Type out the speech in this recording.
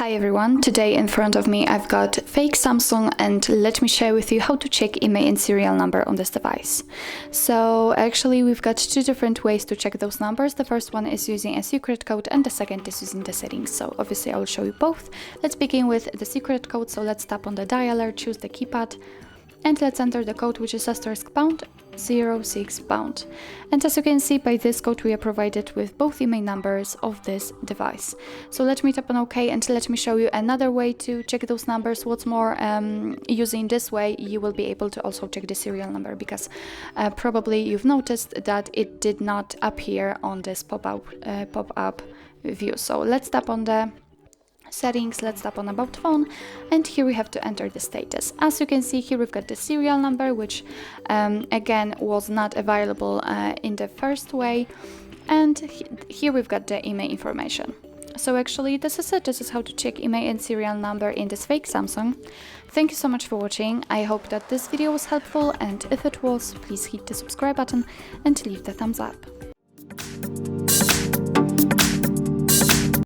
Hi everyone, today in front of me I've got fake Samsung and let me share with you how to check IMEI and serial number on this device. So actually we've got two different ways to check those numbers. The first one is using a secret code and the second is using the settings. So obviously I will show you both. Let's begin with the secret code. So let's tap on the dialer, choose the keypad and let's enter the code, which is *#06#. And as you can see, by this code we are provided with both IMEI numbers of this device. So let me tap on OK and let me show you another way to check those numbers. What's more, using this way you will be able to also check the serial number, because probably you've noticed that it did not appear on this pop-up view. So let's tap on the settings, let's tap on about phone, and here we have to enter the status. As you can see here, we've got the serial number, which again was not available in the first way, and here we've got the IMEI information. So actually this is it. This is how to check IMEI and serial number in this fake Samsung. Thank you so much for watching. I hope that this video was helpful, and if it was, please hit the subscribe button and leave the thumbs up.